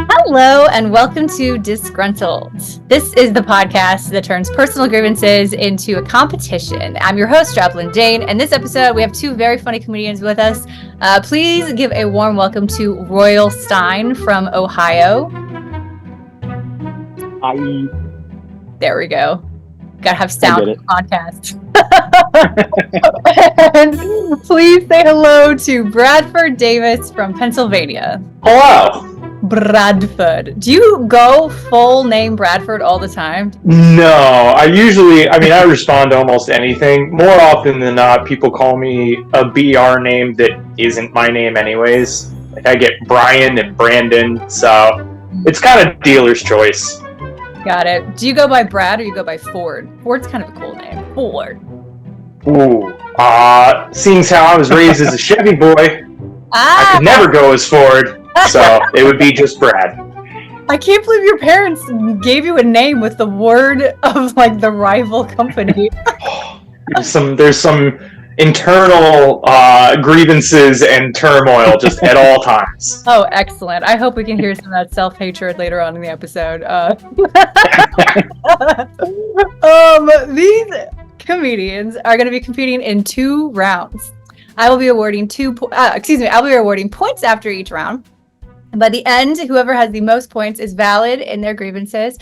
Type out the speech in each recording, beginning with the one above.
Hello and welcome to Dissgruntled. This is the podcast that turns personal grievances into a competition. I'm your host, Joplin Jayne, and this episode we have two very funny comedians with us. Please give a warm welcome to Royal Stein from Ohio. Hi. There we go. Gotta have sound in the podcast. And please say hello to Bradford Davis from Pennsylvania. Hello. Bradford. Do you go full name Bradford all the time? No, I respond to almost anything. More often than not, people call me a BR name that isn't my name anyways. Like I get Brian and Brandon, so it's kind of dealer's choice. Got it. Do you go by Brad or you go by Ford? Ford's kind of a cool name. Ford. Ooh. Seeing as how I was raised as a Chevy boy, I could never go as Ford. So it would be just Brad. I can't believe your parents gave you a name with the word of like the rival company. There's some internal grievances and turmoil just at all times. Oh, excellent. I hope we can hear some of that self-hatred later on in the episode. These comedians are going to be competing in 2 rounds. I will be awarding points after each round. And by the end, whoever has the most points is valid in their grievances.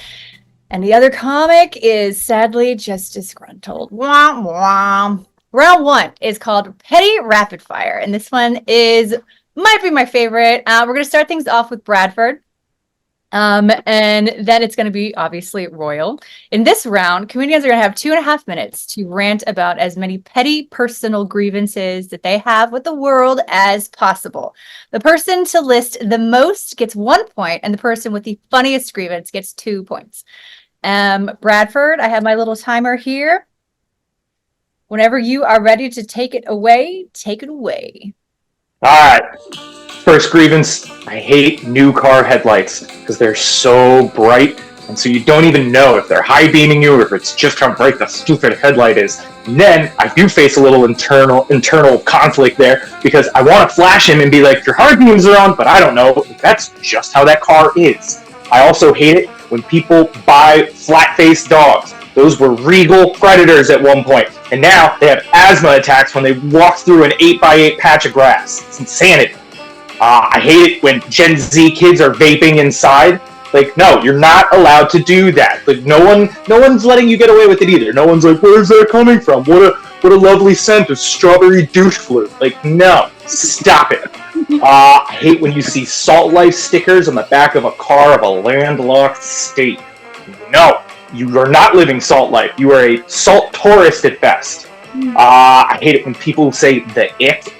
And the other comic is sadly just disgruntled. Wah, wah. Round 1 is called Petty Rapid Fire. And this one might be my favorite. We're going to start things off with Bradford. And then it's going to be obviously Royal. In this round, comedians are going to have 2.5 minutes to rant about as many petty personal grievances that they have with the world as possible. The person to list the most gets 1 point, and the person with the funniest grievance gets 2 points. Bradford, I have my little timer here. Whenever you are ready to take it away, take it away. All right. First grievance, I hate new car headlights because they're so bright, and so you don't even know if they're high beaming you or if it's just how bright the stupid headlight is. And then I do face a little internal conflict there because I want to flash him and be like, your high beams are on, but I don't know if that's just how that car is. I also hate it when people buy flat-faced dogs. Those were regal predators at one point, and now they have asthma attacks when they walk through an 8x8 patch of grass. It's insanity. I hate it when Gen Z kids are vaping inside. Like, no, you're not allowed to do that. Like, no one's letting you get away with it either. No one's like, where's that coming from? What a lovely scent of strawberry douche flute. Like, no, stop it. I hate when you see Salt Life stickers on the back of a car of a landlocked state. No, you are not living Salt Life. You are a salt tourist at best. I hate it when people say the ick.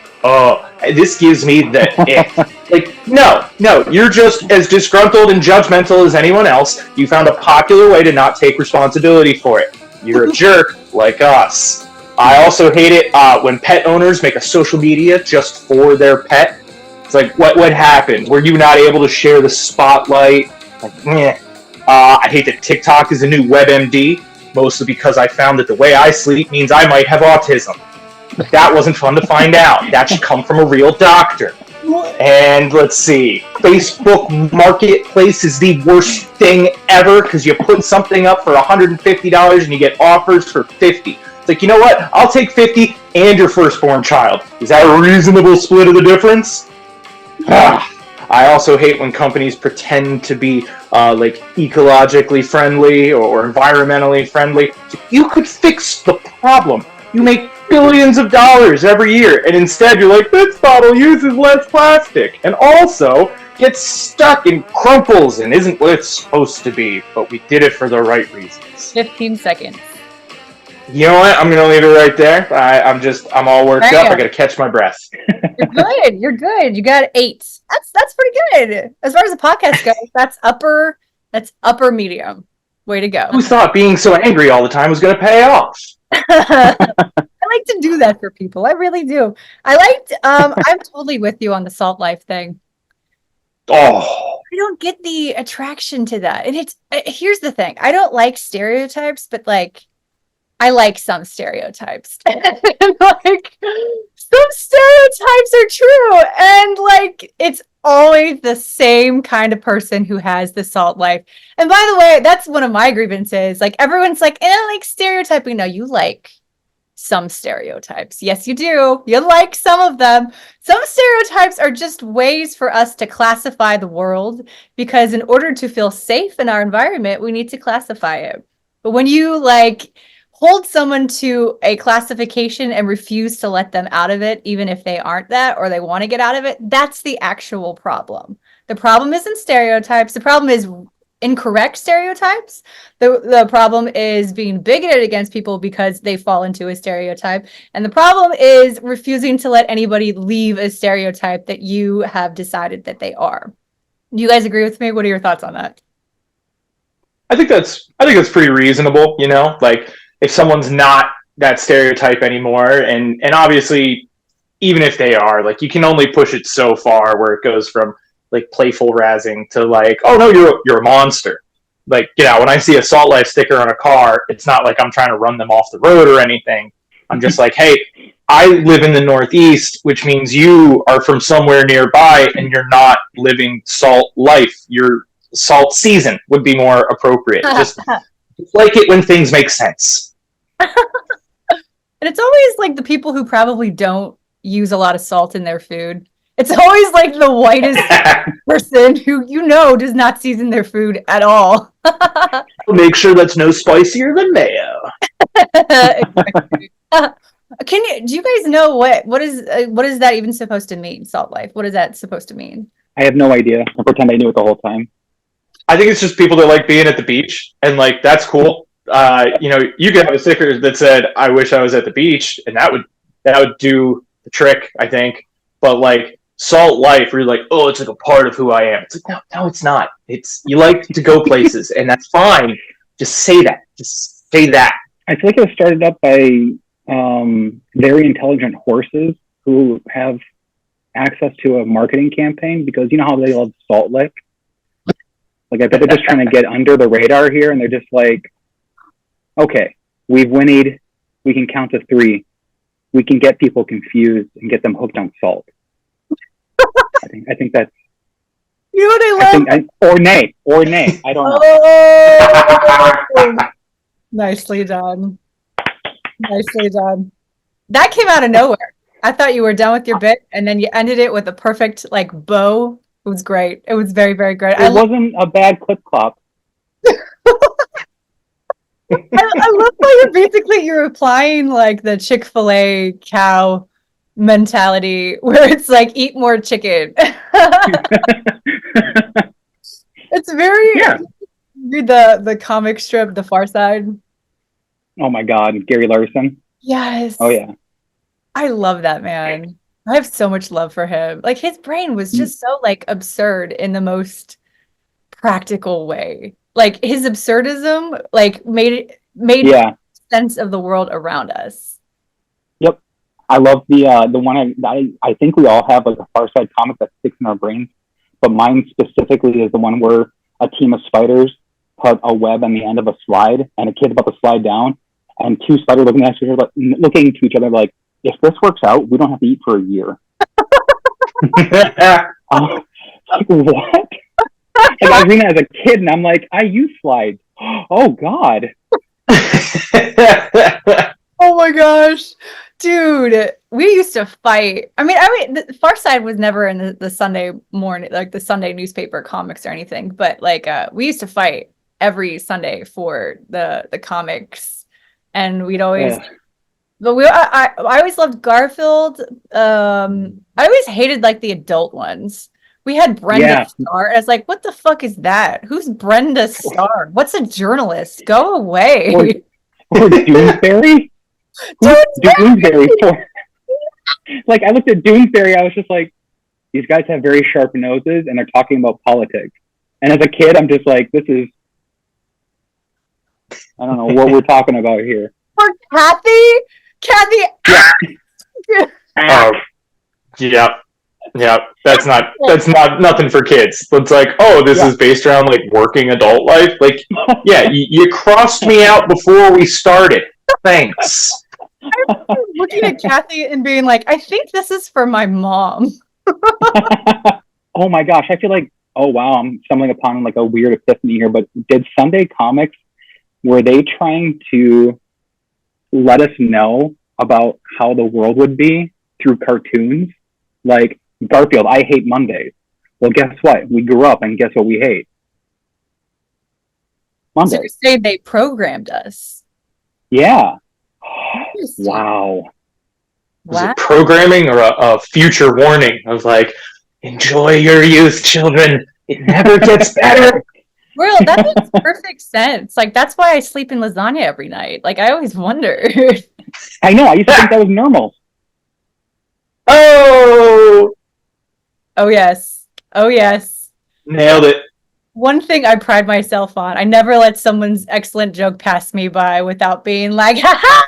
This gives me the ick. Like, no, you're just as disgruntled and judgmental as anyone else. You found a popular way to not take responsibility for it. You're a jerk like us. I also hate it when pet owners make a social media just for their pet. It's like, what happened? Were you not able to share the spotlight? Like, meh. I hate that TikTok is a new WebMD, mostly because I found that the way I sleep means I might have autism. That wasn't fun to find out. That should come from a real doctor. And let's see. Facebook Marketplace is the worst thing ever because you put something up for $150 and you get offers for $50. It's like, you know what? I'll take $50 and your firstborn child. Is that a reasonable split of the difference? I also hate when companies pretend to be like ecologically friendly or environmentally friendly. You could fix the problem. You make billions of dollars every year, and instead you're like, this bottle uses less plastic, and also gets stuck and crumples and isn't what it's supposed to be, but we did it for the right reasons. 15 seconds. You know what? I'm going to leave it right there. I'm all worked up. I got to catch my breath. You're good. You got 8. That's pretty good. As far as the podcast goes, that's upper medium. Way to go. Who thought being so angry all the time was going to pay off? I like to do that for people. I really do. I'm totally with you on the Salt Life thing. Oh. I don't get the attraction to that. And here's the thing. I don't like stereotypes, but like I like some stereotypes. Like some stereotypes are true. And like it's always the same kind of person who has the salt life. And by the way, that's one of my grievances. Like everyone's like, like stereotyping. No, you like some stereotypes. Yes, you do. You like some of them. Some stereotypes are just ways for us to classify the world, because in order to feel safe in our environment, we need to classify it. But when you like hold someone to a classification and refuse to let them out of it, even if they aren't that or they want to get out of it, that's the actual problem. The problem isn't stereotypes. The problem is incorrect stereotypes. The problem is being bigoted against people because they fall into a stereotype. And the problem is refusing to let anybody leave a stereotype that you have decided that they are. Do you guys agree with me? What are your thoughts on that? I think that's pretty reasonable, you know? Like if someone's not that stereotype anymore, and obviously even if they are, like you can only push it so far where it goes from like playful razzing to like, oh no, you're a monster. Like, you know, when I see a Salt Life sticker on a car, it's not like I'm trying to run them off the road or anything. I'm just like, hey, I live in the Northeast, which means you are from somewhere nearby and you're not living salt life. Your salt season would be more appropriate. Just like it when things make sense. And it's always like the people who probably don't use a lot of salt in their food. It's always like the whitest person who, you know, does not season their food at all. Make sure that's no spicier than mayo. Do you guys know what is that even supposed to mean? Salt life. What is that supposed to mean? I have no idea. I pretend I knew it the whole time. I think it's just people that like being at the beach, and like that's cool. You know, you could have a sticker that said, "I wish I was at the beach," and that would do the trick, I think. But like salt life, where you're like, oh, it's like a part of who I am. It's like, no, it's not. It's you like to go places, and that's fine. Just say that. Just say that. I feel like it was started up by very intelligent horses who have access to a marketing campaign, because you know how they love Salt Lick? Like, I bet they're just trying to get under the radar here, and they're just like, okay, we've whinnied. We can count to 3. We can get people confused and get them hooked on salt. I think that's... You know what I love? Or nay. I don't know. Oh! Nicely done. Nicely done. That came out of nowhere. I thought you were done with your bit, and then you ended it with a perfect, like, bow. It was great. It was very, very great. It wasn't a bad clip clop. I love how you're applying like the Chick-fil-A cow mentality where it's like eat more chicken. It's very read the comic strip The Far Side. Oh my god, Gary Larson. Yes. Oh yeah. I love that man. I have so much love for him. Like his brain was just so like absurd in the most practical way. Like his absurdism like made sense of the world around us. Yep. I love the one I think we all have like a Far Side comic that sticks in our brains, but mine specifically is the one where a team of spiders put a web on the end of a slide and a kid's about to slide down, and 2 spiders looking to each other like, if this works out, we don't have to eat for a year. Like, what? Like, I was reading that as a kid, and I'm like, I use slides. Oh, God. Oh, my gosh. Dude, we used to fight. I mean, the Far Side was never in the Sunday morning, like the Sunday newspaper comics or anything, but like we used to fight every Sunday for the comics, and we'd always... But I always loved Garfield. I always hated like the adult ones. We had Brenda Starr. And I was like, what the fuck is that? Who's Brenda Starr? What's a journalist? Go away. Or Doonesbury? Doonesbury. Like I looked at Doonesbury, I was just like, these guys have very sharp noses and they're talking about politics. And as a kid, I'm just like, this is, I don't know what we're talking about here. Or Kathy. Oh, yeah. That's not nothing for kids. It's like, oh, this is based around like working adult life. Like, yeah, you crossed me out before we started. Thanks. I remember looking at Kathy and being like, I think this is for my mom. Oh oh my gosh, I feel like, oh wow, I'm stumbling upon like a weird epiphany here, but did Sunday Comics, were they trying to let us know about how the world would be through cartoons? Like, Garfield, I hate Mondays. Well, guess what? We grew up, and guess what we hate? So Mondays. you're saying they programmed us. Yeah. Interesting. Wow. Was it programming or a future warning of like, enjoy your youth, children. It never gets better. Well, that makes perfect sense. Like, that's why I sleep in lasagna every night. Like, I always wondered. I know. I used to think that was normal. Oh, Oh, yes. Oh, yes. nailed it. One thing I pride myself on, I never let someone's excellent joke pass me by without being like, ha ha!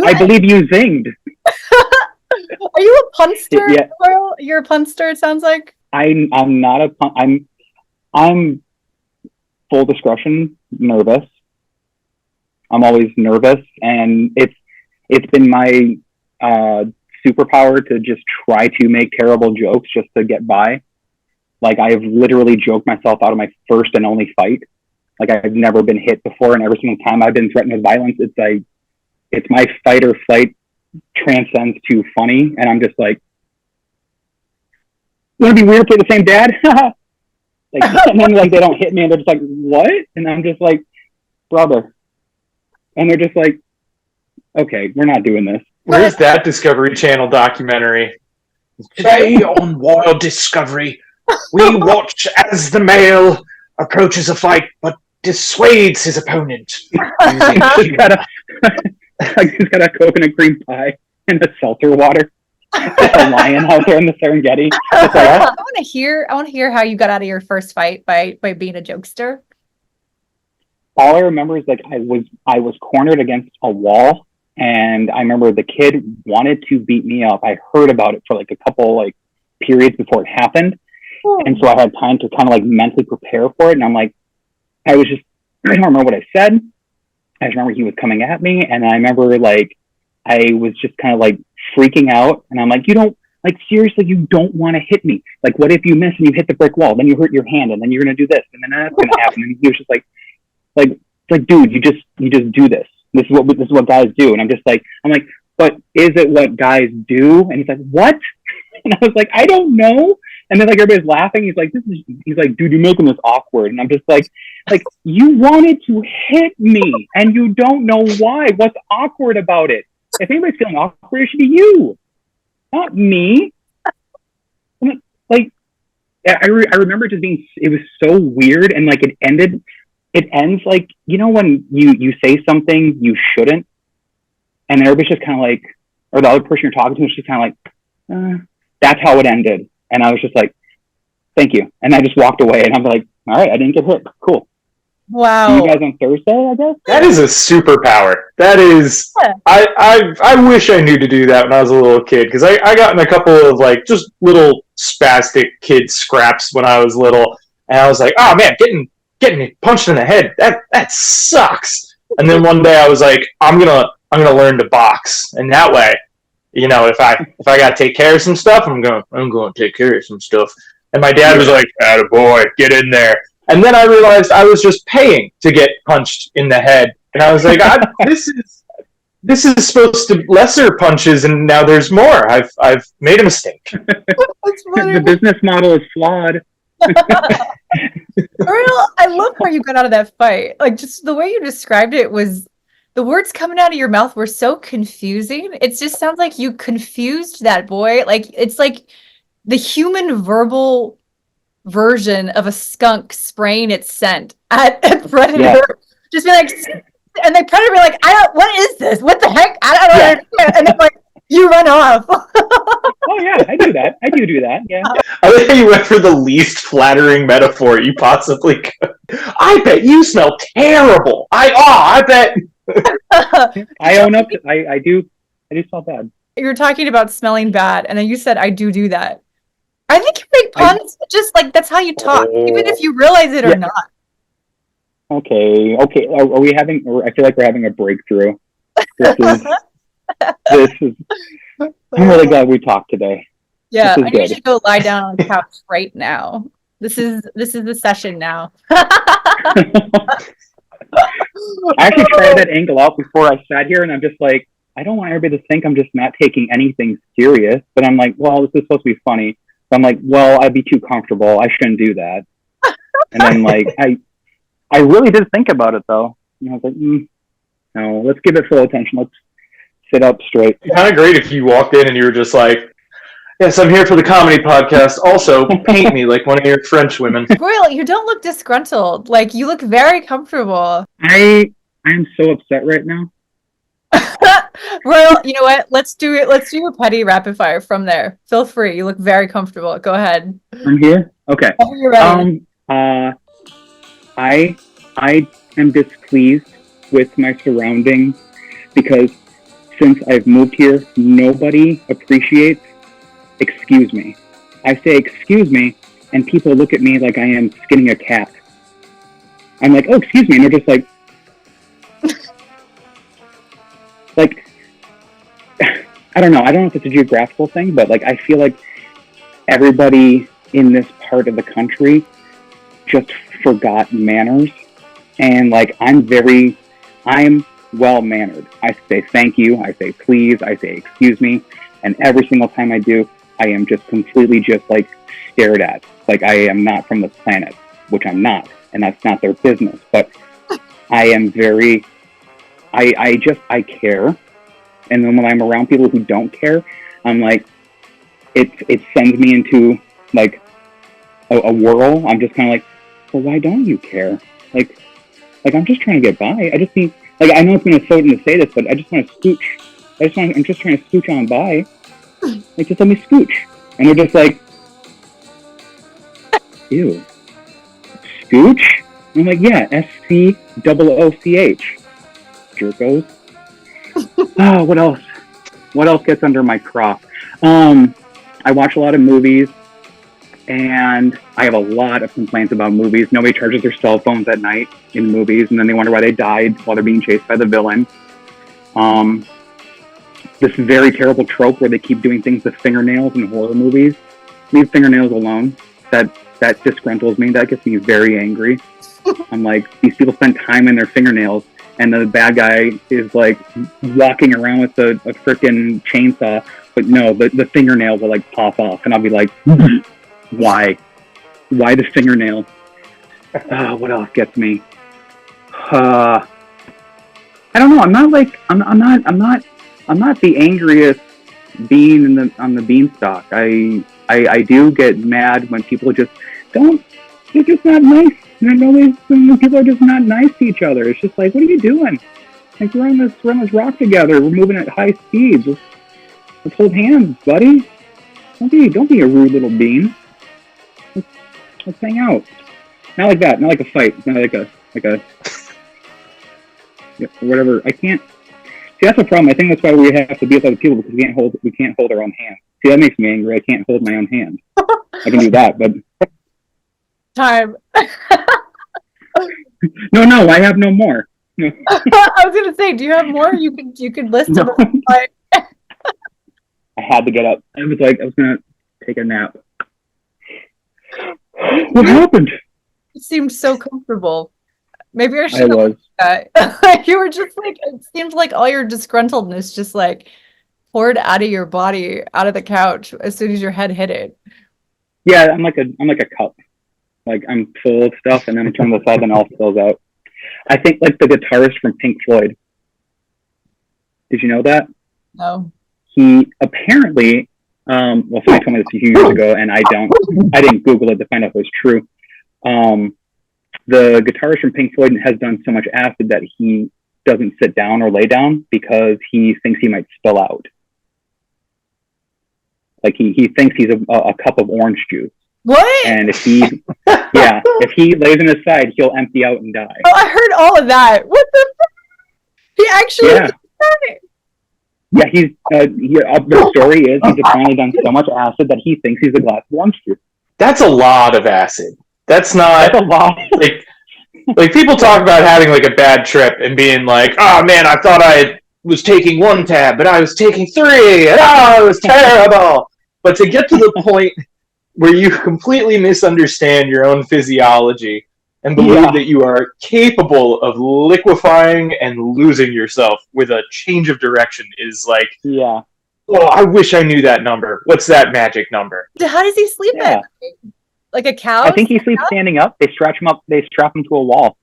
I believe you zinged. Are you a punster, Yeah. Coral? You're a punster, it sounds like. I'm not a I'm full discretion nervous. I'm always nervous, and it's been my superpower to just try to make terrible jokes just to get by. Like, I have literally joked myself out of my first and only fight. Like, I've never been hit before, and every single time I've been threatened with violence, it's like, it's my fight or flight transcends to funny, and I'm just like, wouldn't it be weird to play the same dad? Like, and then like they don't hit me, and they're just like, what? And I'm just like, brother. And they're just like, okay, we're not doing this. Where's that Discovery Channel documentary? Today on Wild Discovery, we watch as the male approaches a fight but dissuades his opponent. He's got a coconut cream pie and a seltzer water. A lion out there in the Serengeti. Just like, I want to hear how you got out of your first fight by being a jokester. all I remember is like I was cornered against a wall, and I remember the kid wanted to beat me up. I heard about it for like a couple like periods before it happened. And so I had time to kind of like mentally prepare for it. And I'm like, I don't remember what I said. I just remember he was coming at me. And I remember like, I was just kind of like freaking out. And I'm like, seriously, you don't want to hit me. Like, what if you miss and you hit the brick wall? Then you hurt your hand, and then you're going to do this. And then that's going to happen. And he was just like, dude, you just do this. This is what guys do. And I'm like, but is it what guys do? And he's like, what? And I was like, I don't know. And then like everybody's laughing. He's like, dude, you're making this awkward. And I'm just like you wanted to hit me and you don't know why. What's awkward about it? If anybody's feeling awkward, it should be you, not me. Like, I remember just being, it was so weird. And like it ends like, you know, when you say something you shouldn't, and everybody's just kind of like, or the other person you're talking to is just kind of like, that's how it ended. And I was just like, thank you. And I just walked away, and I'm like, all right, I didn't get hit. Cool. Wow. See you guys on Thursday, I guess? That is a superpower. That is, I wish I knew to do that when I was a little kid, because I got in a couple of like just little spastic kid scraps when I was little, and I was like, oh man, getting punched in the head, that sucks. And then one day I was like, I'm gonna learn to box, and that way, you know, if I gotta take care of some stuff, I'm going to take care of some stuff. And my dad was like, attaboy, get in there. And then I realized I was just paying to get punched in the head. And I was like, this is supposed to lesser punches, and now there's more. I've made a mistake. The business model is flawed. Ariel, I love how you got out of that fight. Like, just the way you described it was, the words coming out of your mouth were so confusing. It just sounds like you confused that boy. Like, it's like the human verbal version of a skunk spraying its scent at Predator. Yeah. Just be like, and the Predator be like, what is this? What the heck? I don't understand. And then like, you run off. Oh yeah, I do that. I do that. Yeah. I think you went for the least flattering metaphor you possibly could. I bet you smell terrible. I bet. I own up. I do smell bad. You were talking about smelling bad, and then you said, I do that. I think you make puns just like that's how you talk, even if you realize it or not. Okay. Are we having? I feel like we're having a breakthrough. This is. I'm really glad we talked today. Yeah, This I is need you good. to go lie down on the couch right now. This is the session now. I actually tried that angle out before I sat here, and I'm just like, I don't want everybody to think I'm just not taking anything serious. But I'm like, well, this is supposed to be funny. So I'm like, well, I'd be too comfortable. I shouldn't do that. And then like, I really did think about it though. And I was like, no, let's give it full attention. Let's sit up straight. Kind of great if you walked in and you were just like, yes, I'm here for the comedy podcast. Also, paint me like one of your French women. Royal, you don't look disgruntled. Like, you look very comfortable. I'm so upset right now. Royal, you know what? Let's do it. Let's do a petty rapid fire from there. Feel free. You look very comfortable. Go ahead. From here? Okay. Whenever you're ready. I am displeased with my surroundings because since I've moved here, nobody appreciates excuse me. I say excuse me, and people look at me like I am skinning a cat. I'm like, oh, excuse me, and they're just like, like, I don't know if it's a geographical thing, but like I feel like everybody in this part of the country just forgot manners, and like I'm well mannered. I say thank you, I say please, I say excuse me, and every single time I do, I am just completely just like stared at, like I am not from this planet, which I'm not, and that's not their business. But I am very, I care, and then when I'm around people who don't care, I'm like, it sends me into like a whirl. I'm just kind of like, well, why don't you care? Like I'm just trying to get by. I just need, like, I know it's going to so to say this, but I just want to scooch. I'm just trying to scooch on by. Like, just let me scooch. And they're just like, ew, scooch? And I'm like, yeah, SCOOCH. Jerkos. Oh, what else? What else gets under my craw? I watch a lot of movies, and I have a lot of complaints about movies. Nobody charges their cell phones at night in movies, and then they wonder why they died while they're being chased by the villain. This very terrible trope where they keep doing things with fingernails in horror movies. Leave fingernails alone. That disgruntles me. That gets me very angry. I'm like, these people spend time in their fingernails, and the bad guy is like walking around with a freaking chainsaw, but no, the fingernail will like pop off, and I'll be like, why the fingernail? What else gets me? I don't know. I'm not the angriest bean on the beanstalk. I do get mad when people they're just not nice. When people are just not nice to each other. It's just like, what are you doing? Like, we're on this rock together. We're moving at high speeds. Let's hold hands, buddy. Don't be a rude little bean. Let's hang out. Not like that. Not like a fight. Not like a whatever. I can't. See, that's the problem. I think that's why we have to be with other people, because we can't hold our own hand. See, that makes me angry. I can't hold my own hand. I can do that, but Time. No, I have no more. No. I was gonna say, do you have more? You could list No. them. I had to get up. I was gonna take a nap. What happened? You seemed so comfortable. Maybe I I should have was. that. You were just like, it seemed like all your disgruntledness just like poured out of your body, out of the couch as soon as your head hit it. Yeah, I'm like a cup. Like, I'm full of stuff, and then I turn this off and it all spills out. I think like the guitarist from Pink Floyd. Did you know that? No. He apparently, somebody told me this a few years ago, and I didn't Google it to find out if it was true. The guitarist from Pink Floyd has done so much acid that he doesn't sit down or lay down because he thinks he might spill out. Like, he thinks he's a cup of orange juice. What? And if he lays on his side, he'll empty out and die. Oh, I heard all of that. What the fuck? He actually Yeah. did that? Yeah, the story is he's apparently done so much acid that he thinks he's a glass of orange juice. That's a lot of acid. That's not That's a lot. like people talk about having like a bad trip and being like, oh man, I thought I was taking 1 tab, but I was taking 3, and it was terrible. But to get to the point where you completely misunderstand your own physiology and believe that you are capable of liquefying and losing yourself with a change of direction is like, oh, I wish I knew that number. What's that magic number? How does he sleep at? Like a cow? I think he sleeps standing up. They strap him to a wall.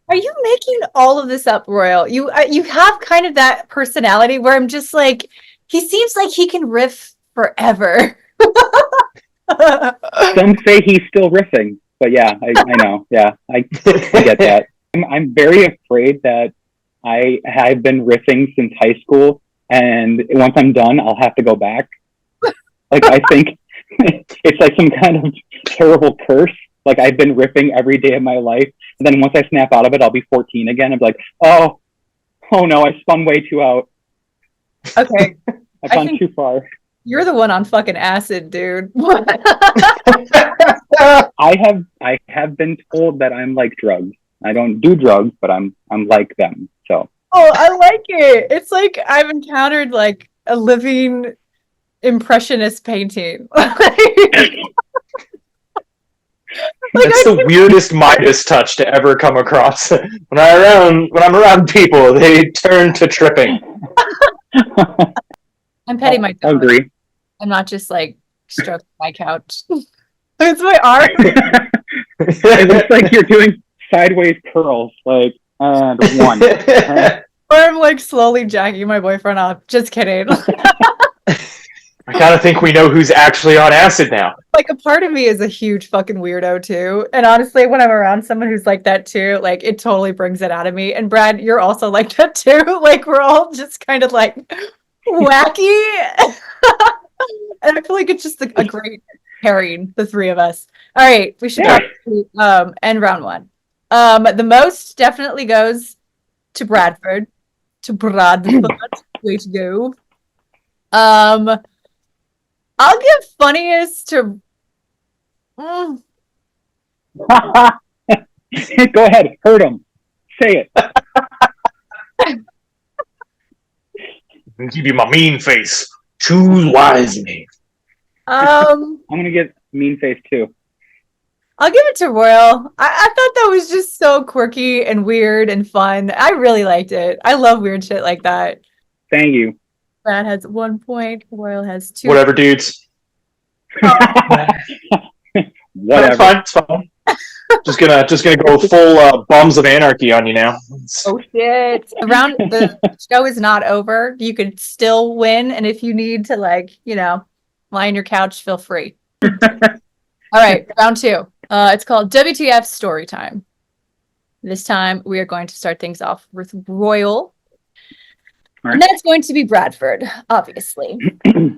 Are you making all of this up, Royal? You have kind of that personality where I'm just like, he seems like he can riff forever. Some say he's still riffing, but yeah, I know. Yeah, I get that. I'm very afraid that I've been riffing since high school, and once I'm done, I'll have to go back. Like, I think it's like some kind of terrible curse. Like, I've been riffing every day of my life, and then once I snap out of it, I'll be 14 again. I'm like, oh no, I spun way too out. Okay. I've gone too far. You're the one on fucking acid, dude. I have been told that I'm like drugs. I don't do drugs, but I'm like them. So. Oh, I like it. It's like I've encountered like a living impressionist painting. That's the weirdest Midas touch to ever come across. When I'm around people, they turn to tripping. I'm petting my dog. I agree. I'm not just like stroking my couch. It's my arm. It looks like you're doing sideways curls, like, and one. Or I'm like slowly jacking my boyfriend off. Just kidding. I kind of think we know who's actually on acid now. Like, a part of me is a huge fucking weirdo too. And honestly, when I'm around someone who's like that too, like, it totally brings it out of me. And Brad, you're also like that too. Like, we're all just kind of like wacky. And I feel like it's just a great pairing, the three of us. All right, we should end round one. The most definitely goes to Bradford. To Bradford. Way to go. I'll give funniest to. Go ahead, hurt him. Say it. I'll give you my mean face. Choose wisely. I'm gonna get mean face too. I'll give it to Royal. I thought that was just so quirky and weird and fun. I really liked it. I love weird shit like that. Thank you. Brad has 1 point. Royal has 2. Whatever, dudes. Whatever. It's fine. Just gonna go full bombs of anarchy on you now. Oh shit! The show is not over. You could still win, and if you need to, like, lie on your couch, feel free. All right, round 2. It's called WTF Story Time. This time we are going to start things off with Royal. Right. And that's going to be Bradford, obviously.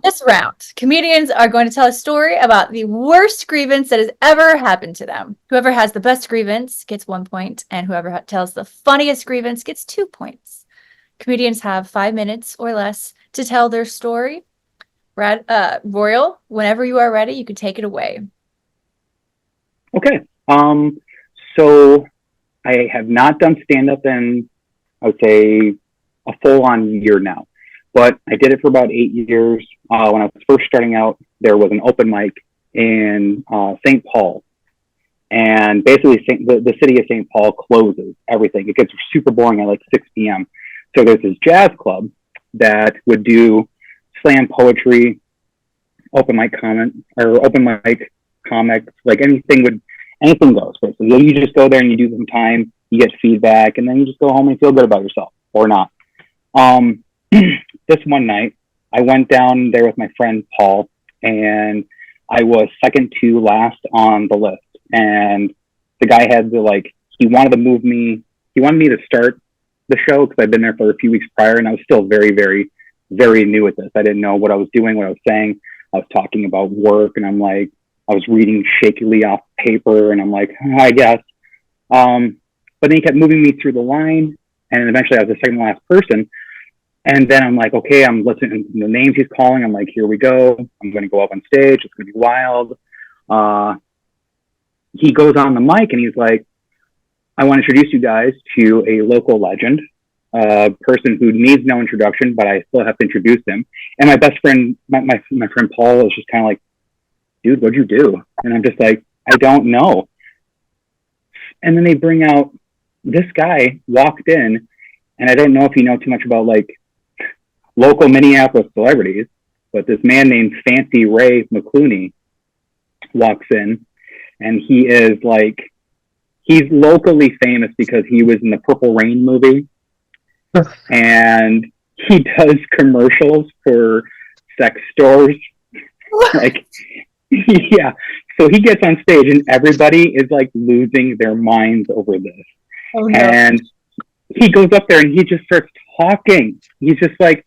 This round, comedians are going to tell a story about the worst grievance that has ever happened to them. Whoever has the best grievance gets 1 point, and whoever tells the funniest grievance gets 2 points. Comedians have 5 minutes or less to tell their story. Royal, whenever you are ready, you can take it away. Okay. So I have not done stand-up in, I would say, a full-on year now, but I did it for about 8 years. When I was first starting out, there was an open mic in St. Paul, and basically the city of St. Paul closes everything. It gets super boring at like 6 p.m. So there's this jazz club that would do slam poetry, open mic comics, like anything goes basically. You just go there and you do some time, you get feedback, and then you just go home and feel good about yourself, or not. This one night, I went down there with my friend Paul, and I was second to last on the list. And the guy had to he wanted me to start the show because I'd been there for a few weeks prior, and I was still very, very, very new at this. I didn't know what I was doing, what I was saying. I was talking about work, and I was reading shakily off paper, and I'm like, I guess. But then he kept moving me through the line, and eventually I was the second to last person. And then I'm like, okay, I'm listening to the names he's calling. I'm like, here we go. I'm going to go up on stage. It's going to be wild. He goes on the mic and he's like, I want to introduce you guys to a local legend. a person who needs no introduction, but I still have to introduce him. And my best friend, my friend Paul, is just kind of like, dude, what'd you do? And I'm just like, I don't know. And then they bring out this guy walked in, and I don't know if you know too much about like local Minneapolis celebrities, but this man named Fancy Ray McClooney walks in, and he is like, he's locally famous because he was in the Purple Rain movie, and he does commercials for sex stores. Like, yeah. So he gets on stage, and everybody is like losing their minds over this. Oh, no. And he goes up there and he just starts talking. He's like,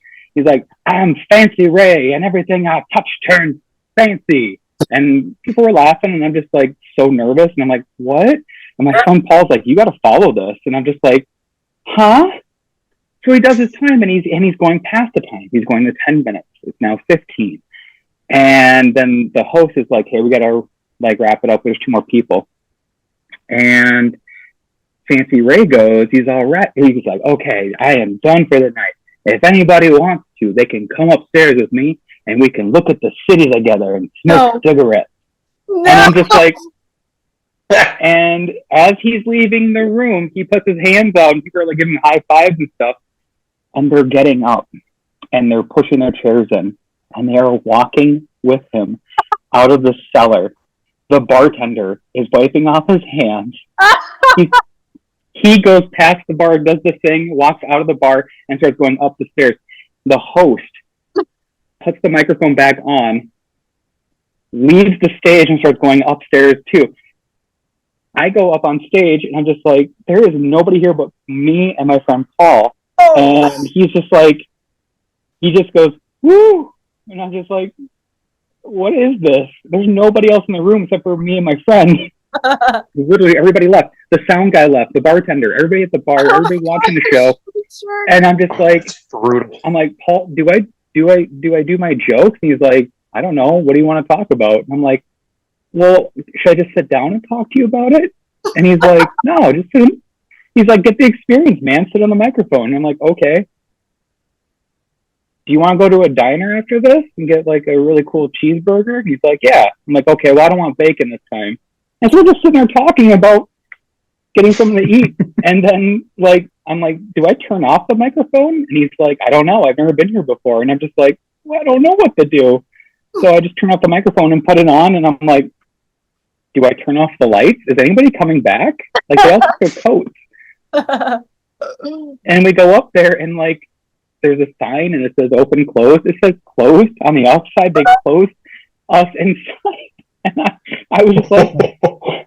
I'm Fancy Ray, and everything I touch turns fancy. And people were laughing, and I'm just like so nervous, and I'm like, what? And my son Paul's like, you got to follow this, and I'm just like, huh? So he does his time, and he's going past the time. He's going to 10 minutes. It's now 15, and then the host is like, hey, we got to like wrap it up. There's 2 more people, and Fancy Ray goes, he's all right. He's like, okay, I am done for the night. If anybody wants to, they can come upstairs with me, and we can look at the city together and smoke cigarettes. No. And I'm just like, and as he's leaving the room, he puts his hands out, and people are like giving him high fives and stuff. And they're getting up, and they're pushing their chairs in, and they are walking with him out of the cellar. The bartender is wiping off his hands. He goes past the bar, does the thing, walks out of the bar, and starts going up the stairs. The host puts the microphone back on, leaves the stage, and starts going upstairs too. I go up on stage, and I'm just like, there is nobody here but me and my friend Paul. Oh. And he's just like, he just goes, woo! And I'm just like, what is this? There's nobody else in the room except for me and my friend. Literally everybody left. The sound guy left, the bartender, everybody at the bar, everybody watching the show. And I'm just like, I'm like, Paul, do I do my jokes? And he's like, I don't know. What do you want to talk about? And I'm like, well, should I just sit down and talk to you about it? And he's like, no, just sit. He's like, get the experience, man. Sit on the microphone. And I'm like, okay. Do you want to go to a diner after this and get like a really cool cheeseburger? And he's like, yeah. I'm like, okay, well, I don't want bacon this time. And so we're just sitting there talking about getting something to eat. And then like, I'm like, do I turn off the microphone? And he's like, I don't know. I've never been here before. And I'm just like, well, I don't know what to do. So I just turn off the microphone and put it on. And I'm like, do I turn off the lights? Is anybody coming back? Like, they all have their coats. And we go up there, and like, there's a sign, and it says open, closed. It says closed on the outside. They closed us inside. And I was just like, what?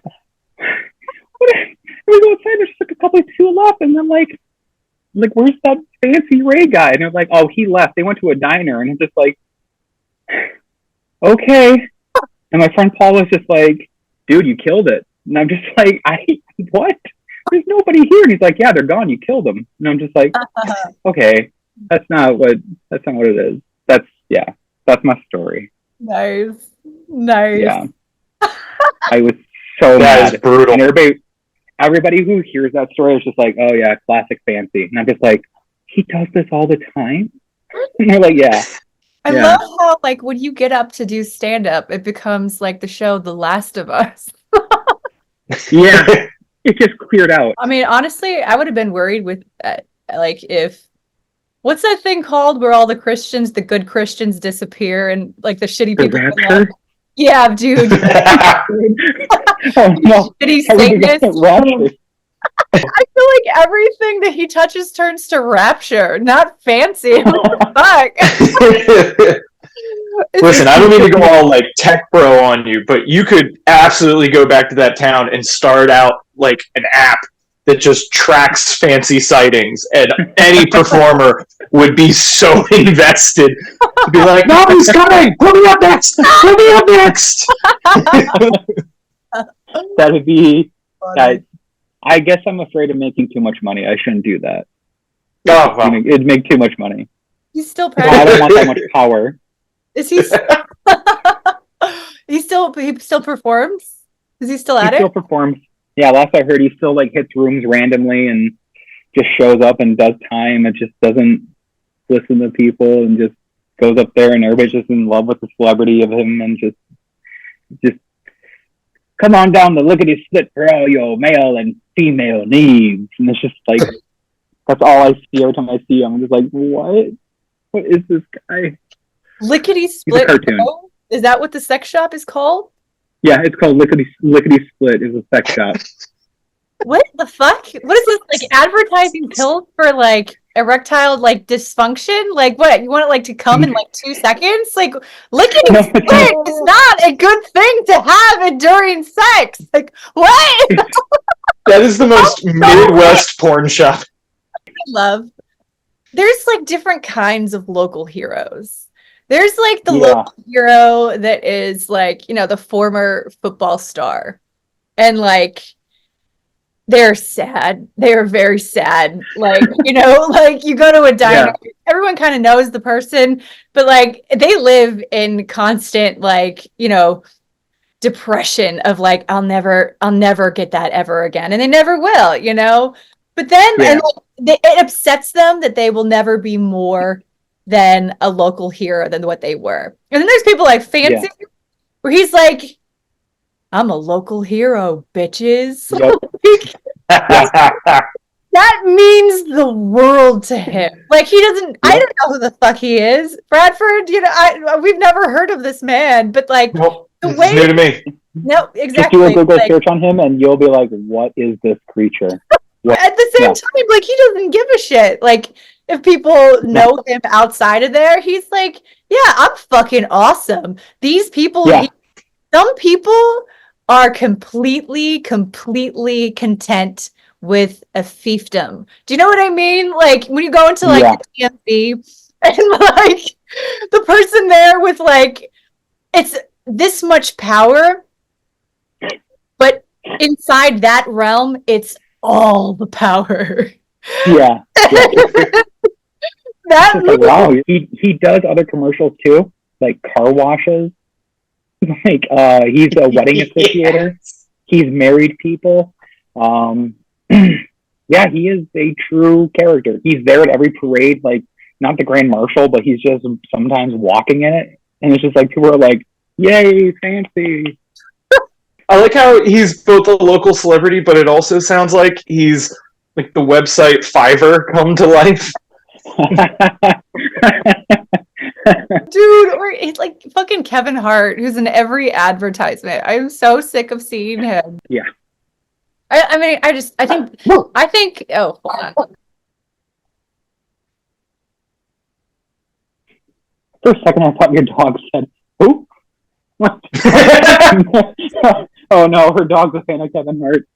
And we go inside, there's like a couple of 2 left, and then like, where's that Fancy Ray guy? And they're like, oh, he left. They went to a diner. And it's just like, okay. And my friend Paul was just like, dude, you killed it. And I'm just like, what? There's nobody here. And he's like, yeah, they're gone. You killed them. And I'm just like, okay, that's not what it is. That's my story. Nice. Yeah. I was so mad. That is brutal. And everybody who hears that story is just like, oh yeah, classic Fancy. And I'm just like, he does this all the time? And they're like, yeah. I love how, like, when you get up to do stand-up, it becomes like the show The Last of Us. Yeah. It just cleared out. I mean, honestly, I would have been worried with, like, if... What's that thing called where all the Christians, the good Christians, disappear and, like, the shitty people... Rapture? Yeah, dude. Oh, no. Shitty Satanist. I feel like everything that he touches turns to rapture, not fancy. What the fuck? Listen, I don't mean to go all like tech bro on you, but you could absolutely go back to that town and start out like an app that just tracks fancy sightings, and any performer would be so invested to be like, no, he's coming! Put me up next! Put me up next! That would be... I guess I'm afraid of making too much money. I shouldn't do that. Oh, well. It'd make too much money. He's still practicing. I don't want that much power. Is he? He still performs? Is he still at it? He still performs. Yeah, last I heard, he still like hits rooms randomly, and just shows up and does time and just doesn't listen to people and just goes up there and everybody's just in love with the celebrity of him and just come on down the lickety split for all your male and female needs. And it's just like, that's all I see every time I see him. I'm just like, what is this guy? Lickety split. Is that what the sex shop is called? Yeah, it's called Lickety Split. Is a sex shop. What the fuck? What is this, like, advertising pills for, like, erectile, like, dysfunction? Like, what? You want it, like, to come in, like, 2 seconds? Like, lickety split is not a good thing to have during sex. Like, what? That is the most Midwest porn shop. There's, like, different kinds of local heroes. There's, like, the local hero that is, like, you know, the former football star. And, like, they're sad. They are very sad. Like, you know, like, you go to a diner, everyone kind of knows the person, but, like, they live in constant, like, you know, depression of, like, I'll never get that ever again. And they never will, you know? But then it upsets them that they will never be more than a local hero than what they were. And then there's people like Fancy, where he's like, I'm a local hero, bitches. Yep. That means the world to him. Like, he doesn't, I don't know who the fuck he is. Bradford, you know, we've never heard of this man, but, like, the way... new to me. No, exactly. Just do a Google search on him and you'll be like, what is this creature? At the same time, like, he doesn't give a shit. Like, if people know him outside of there, he's like, yeah, I'm fucking awesome. These people, some people are completely content with a fiefdom. Do you know what I mean? Like, when you go into, like, the TMZ and, like, the person there with, like, it's this much power, but inside that realm, it's all the power. Yeah. That like, wow, he does other commercials too, like car washes. Like, he's a wedding officiator. He's married people. Yeah, he is a true character. He's there at every parade, like, not the grand marshal, but he's just sometimes walking in it, and it's just like people are like, "Yay, Fancy!" I like how he's both a local celebrity, but it also sounds like he's like the website Fiverr come to life. Dude, or it's like fucking Kevin Hart, who's in every advertisement. I'm so sick of seeing him. Yeah. I mean, I think, oh, hold on. For a second, I thought your dog said, who? Oh no, her dog's a fan of Kevin Hart.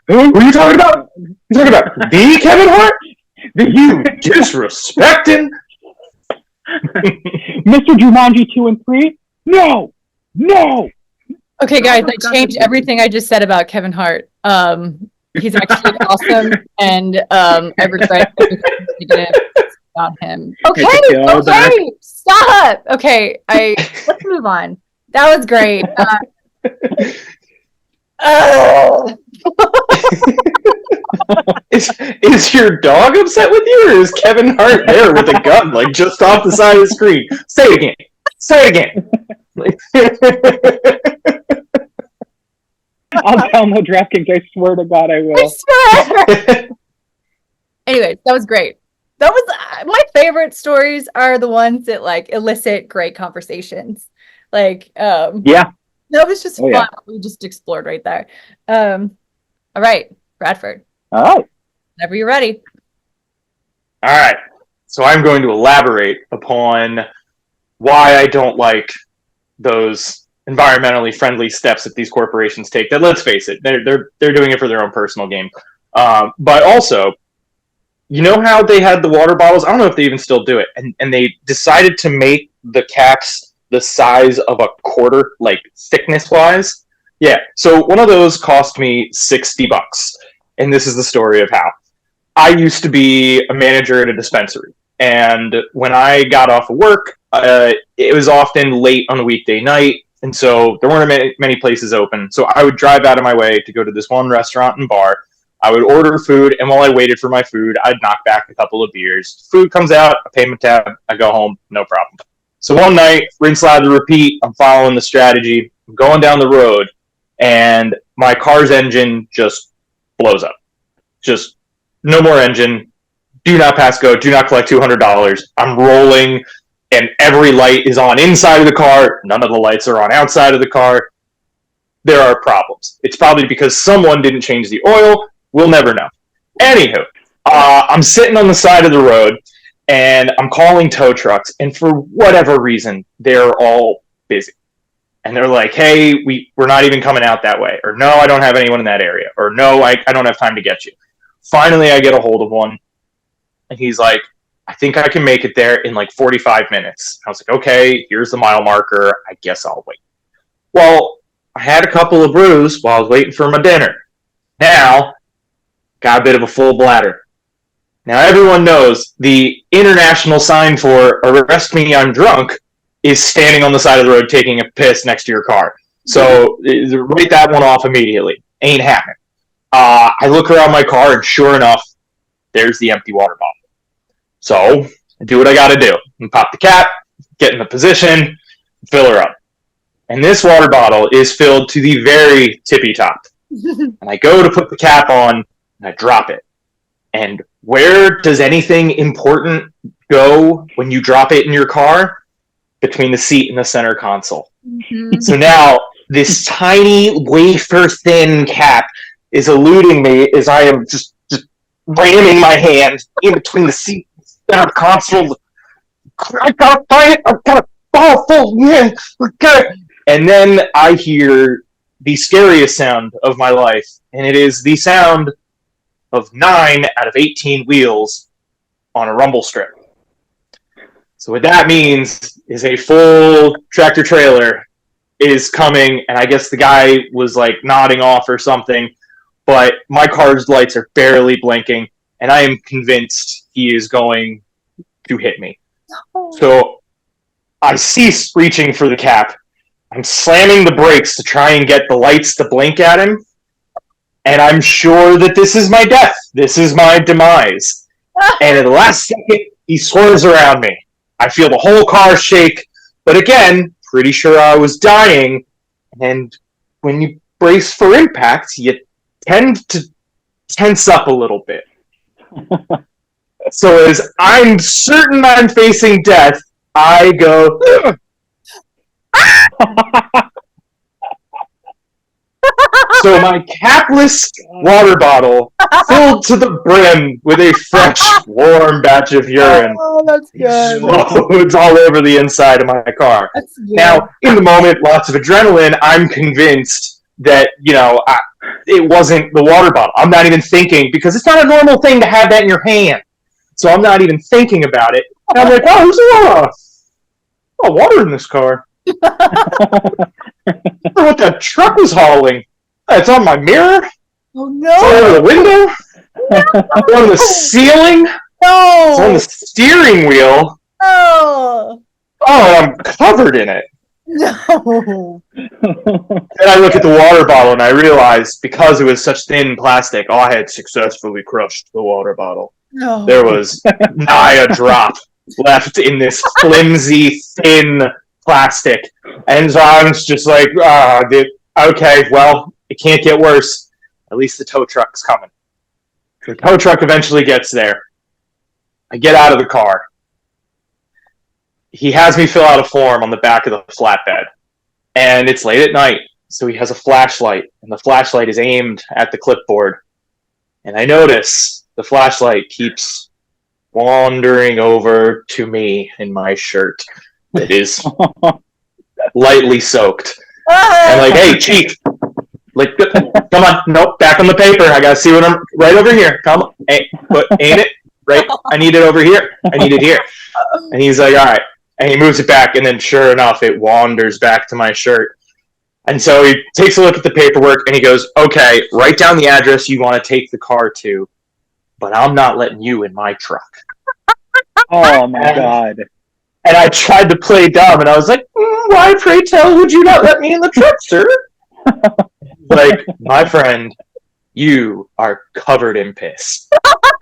Who are you talking about? You talking about the Kevin Hart? You disrespecting? Mr. Jumanji 2 and 3? No! Okay, guys, I changed everything I just said about Kevin Hart. He's actually awesome, and I regret on him. Okay, stop. Okay, let's move on. That was great. Is your dog upset with you, or is Kevin Hart there with a gun, like, just off the side of the screen? Say it again. I'll download DraftKings. I swear to God, I will. I swear. Anyway, that was great. That was my favorite stories are the ones that, like, elicit great conversations. Like, yeah, that was just fun. Yeah. We just explored right there. All right, Bradford. All right. Whenever you're ready. All right. So I'm going to elaborate upon why I don't like those environmentally friendly steps that these corporations take. That, let's face it, they're doing it for their own personal gain. But also, you know how they had the water bottles? I don't know if they even still do it. And they decided to make the caps the size of a quarter, like thickness-wise. Yeah, so one of those cost me $60. And this is the story of how. I used to be a manager at a dispensary. And when I got off of work, it was often late on a weekday night. And so there weren't many places open. So I would drive out of my way to go to this one restaurant and bar. I would order food, and while I waited for my food, I'd knock back a couple of beers. Food comes out, I pay my tab, I go home, no problem. So one night, rinse, lather, repeat, I'm following the strategy, I'm going down the road, and my car's engine just blows up. Just no more engine, do not pass go, do not collect $200. I'm rolling, and every light is on inside of the car, none of the lights are on outside of the car. There are problems. It's probably because someone didn't change the oil. We'll never know. Anywho, I'm sitting on the side of the road, and I'm calling tow trucks, and for whatever reason, they're all busy. And they're like, hey, we're not even coming out that way. Or, no, I don't have anyone in that area. Or, no, I don't have time to get you. Finally, I get a hold of one, and he's like, I think I can make it there in like 45 minutes. I was like, okay, here's the mile marker. I guess I'll wait. Well, I had a couple of brews while I was waiting for my dinner. Now, got a bit of a full bladder. Now, everyone knows the international sign for arrest me, I'm drunk is standing on the side of the road taking a piss next to your car. So, write that one off immediately. Ain't happening. I look around my car, and sure enough, there's the empty water bottle. So, I do what I gotta do. And pop the cap, get in the position, fill her up. And this water bottle is filled to the very tippy top. And I go to put the cap on, and I drop it. And where does anything important go when you drop it in your car? Between the seat and the center console. Mm-hmm. So now, this tiny, wafer-thin cap is eluding me as I am just ramming my hand in between the seat and the center console. I gotta find it! I've got a ball full, man! Okay. And then I hear the scariest sound of my life, and it is the sound of 9 out of 18 wheels on a rumble strip. So what that means is a full tractor trailer is coming, and I guess the guy was like nodding off or something, but my car's lights are barely blinking, and I am convinced he is going to hit me. Oh. So I cease reaching for the cap. I'm slamming the brakes to try and get the lights to blink at him, and I'm sure that this is my death. This is my demise. And at the last second, he swerves around me. I feel the whole car shake, but again, pretty sure I was dying. And when you brace for impact, you tend to tense up a little bit. So as I'm certain I'm facing death, I go... So my capless water bottle filled to the brim with a fresh, warm batch of urine. Oh, that's good. Explodes all over the inside of my car. Now, in the moment, lots of adrenaline. I'm convinced that, it wasn't the water bottle. I'm not even thinking, because it's not a normal thing to have that in your hand. So I'm not even thinking about it. And I'm like, oh, there's a lot of water in this car. I wonder what that truck was hauling. It's on my mirror. Oh no! It's on the window. No. It's on the ceiling. No! It's on the steering wheel. Oh! Oh, I'm covered in it. No! Then I look at the water bottle and I realize, because it was such thin plastic, I had successfully crushed the water bottle. No. There was nigh a drop left in this flimsy, thin plastic. And so I was just like, okay, well, it can't get worse. At least the tow truck's coming. The tow truck eventually gets there. I get out of the car. He has me fill out a form on the back of the flatbed. And it's late at night, so he has a flashlight, and the flashlight is aimed at the clipboard. And I notice the flashlight keeps wandering over to me in my shirt. It is lightly soaked. And like, hey, Chief, like, come on, nope, back on the paper. I gotta see what I'm right over here. Come on, hey, ain't it right? I need it over here. I need it here. And he's like, all right, and he moves it back, and then sure enough, it wanders back to my shirt. And so he takes a look at the paperwork, and he goes, okay, write down the address you want to take the car to, but I'm not letting you in my truck. Oh my God. And I tried to play dumb, and I was like, why, pray tell, would you not let me in the truck, sir? Like, my friend, you are covered in piss.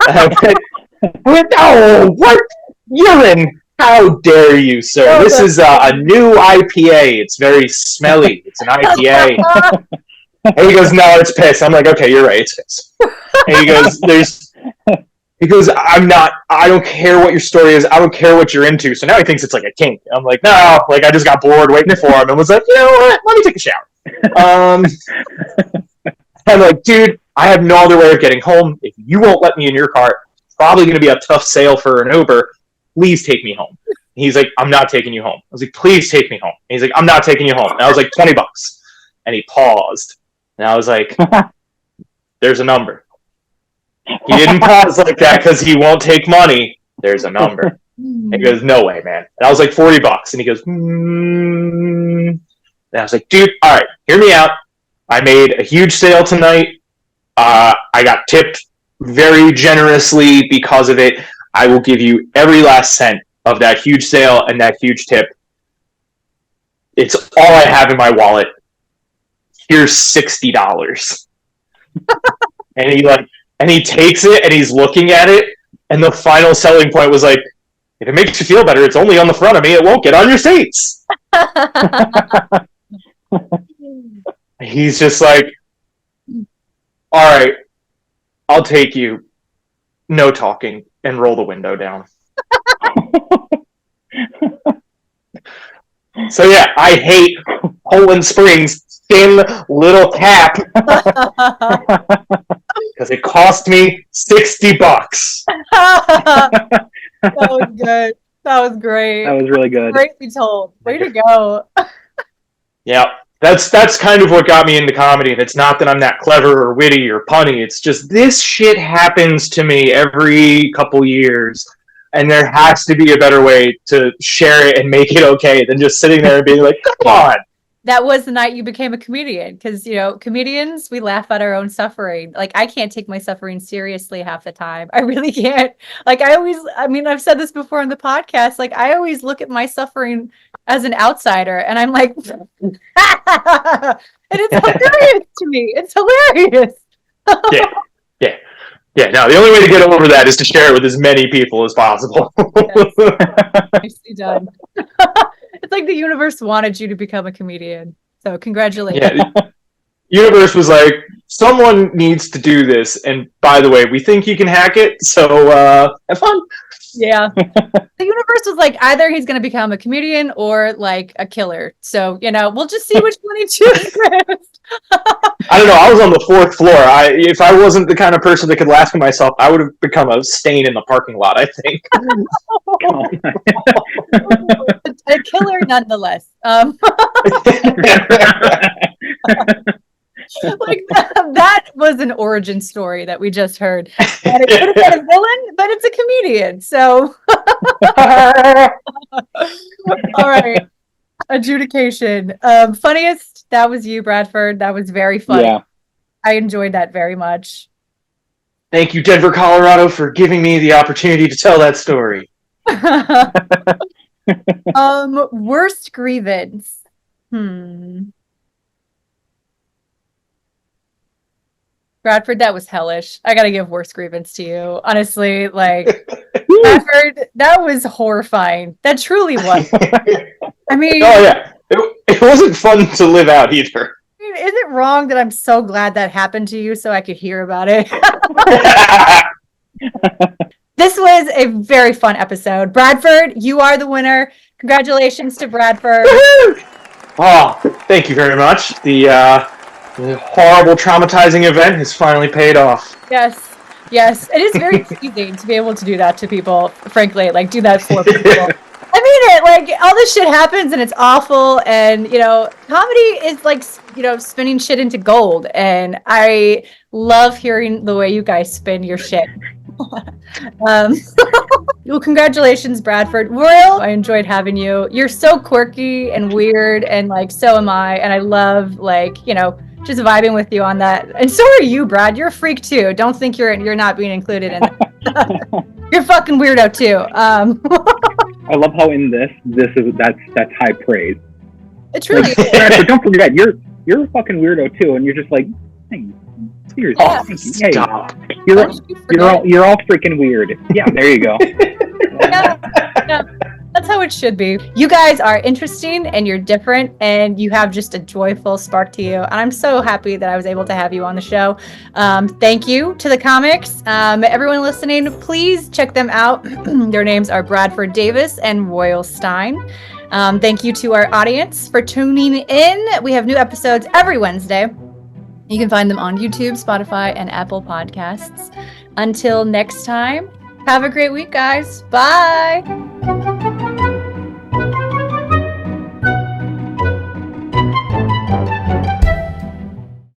And I went, no, what? Urine? How dare you, sir? This is a new IPA. It's very smelly. It's an IPA. And he goes, no, it's piss. I'm like, okay, you're right, it's piss. And he goes, I don't care what your story is. I don't care what you're into. So now he thinks it's like a kink. I'm like, no, like I just got bored waiting for him and was like, you know what? Let me take a shower. I'm like, dude, I have no other way of getting home. If you won't let me in your car, it's probably going to be a tough sale for an Uber. Please take me home. And he's like, I'm not taking you home. I was like, please take me home. And he's like, I'm not taking you home. And I was like, $20. And he paused. And I was like, there's a number. He didn't pause like that because he won't take money. There's a number. And he goes, no way, man. And I was like, $40. And he goes, And I was like, dude, all right, hear me out. I made a huge sale tonight. I got tipped very generously because of it. I will give you every last cent of that huge sale and that huge tip. It's all I have in my wallet. Here's $60. And he takes it and he's looking at it. And the final selling point was like, if it makes you feel better, it's only on the front of me. It won't get on your seats. He's just like, all right, I'll take you. No talking. And roll the window down. So yeah, I hate Poland Springs thin little cap because it cost me $60. That was good. That was great. That was really good. Greatly told. Way to go. Yeah, that's kind of what got me into comedy. And it's not that I'm that clever or witty or punny. It's just this shit happens to me every couple years. And there has to be a better way to share it and make it okay than just sitting there and being like, come on. That was the night you became a comedian. Because, you know, comedians, we laugh at our own suffering. Like, I can't take my suffering seriously half the time. I really can't. Like, I've said this before on the podcast. Like, I always look at my suffering as an outsider. And I'm like, and it's hilarious to me. It's hilarious. Yeah, no, the only way to get over that is to share it with as many people as possible. Yes. Nicely done. It's like the universe wanted you to become a comedian. So congratulations. Yeah, universe was like, someone needs to do this. And by the way, we think you can hack it. So have fun. Yeah. The universe was like, either he's going to become a comedian or like a killer. So, you know, we'll just see which one he chooses. I don't know. I was on the 4th floor. If I wasn't the kind of person that could laugh at myself, I would have become a stain in the parking lot, I think. A killer nonetheless. Like that was an origin story that we just heard. And it could have been a villain, but it's a comedian. So, all right. Adjudication. Funniest. That was you, Bradford. That was very funny. Yeah. I enjoyed that very much. Thank you, Denver, Colorado, for giving me the opportunity to tell that story. Worst grievance. Bradford, that was hellish. I gotta give worst grievance to you. Honestly, like Bradford, that was horrifying. That truly was. I mean, oh yeah, it wasn't fun to live out either. Is it wrong that I'm so glad that happened to you so I could hear about it? This was a very fun episode. Bradford, you are the winner. Congratulations to Bradford. Oh, thank you very much. The horrible, traumatizing event has finally paid off. Yes. It is very pleasing to be able to do that to people, frankly, like do that for people. I mean it, like all this shit happens and it's awful and, you know, comedy is like, you know, spinning shit into gold and I love hearing the way you guys spin your shit. Well, congratulations, Bradford. Royal, I enjoyed having you. You're so quirky and weird and like so am I and I love like, you know, just vibing with you on that. And so are you, Brad. You're a freak too. Don't think you're not being included in that. You're fucking weirdo too. I love how in that's high praise. It truly is. But don't forget, you're a fucking weirdo too, and you're just like, hey, Seriously. Oh, Hey, stop. you're Don't you forget. you're all freaking weird. Yeah, there you go. Yeah, that's how it should be. You guys are interesting and you're different and you have just a joyful spark to you. And I'm so happy that I was able to have you on the show. Thank you to the comics. Everyone listening, please check them out. Their names are Bradford Davis and Royal Stein. Thank you to our audience for tuning in. We have new episodes every Wednesday. You can find them on YouTube, Spotify, and Apple Podcasts. Until next time, have a great week, guys. Bye.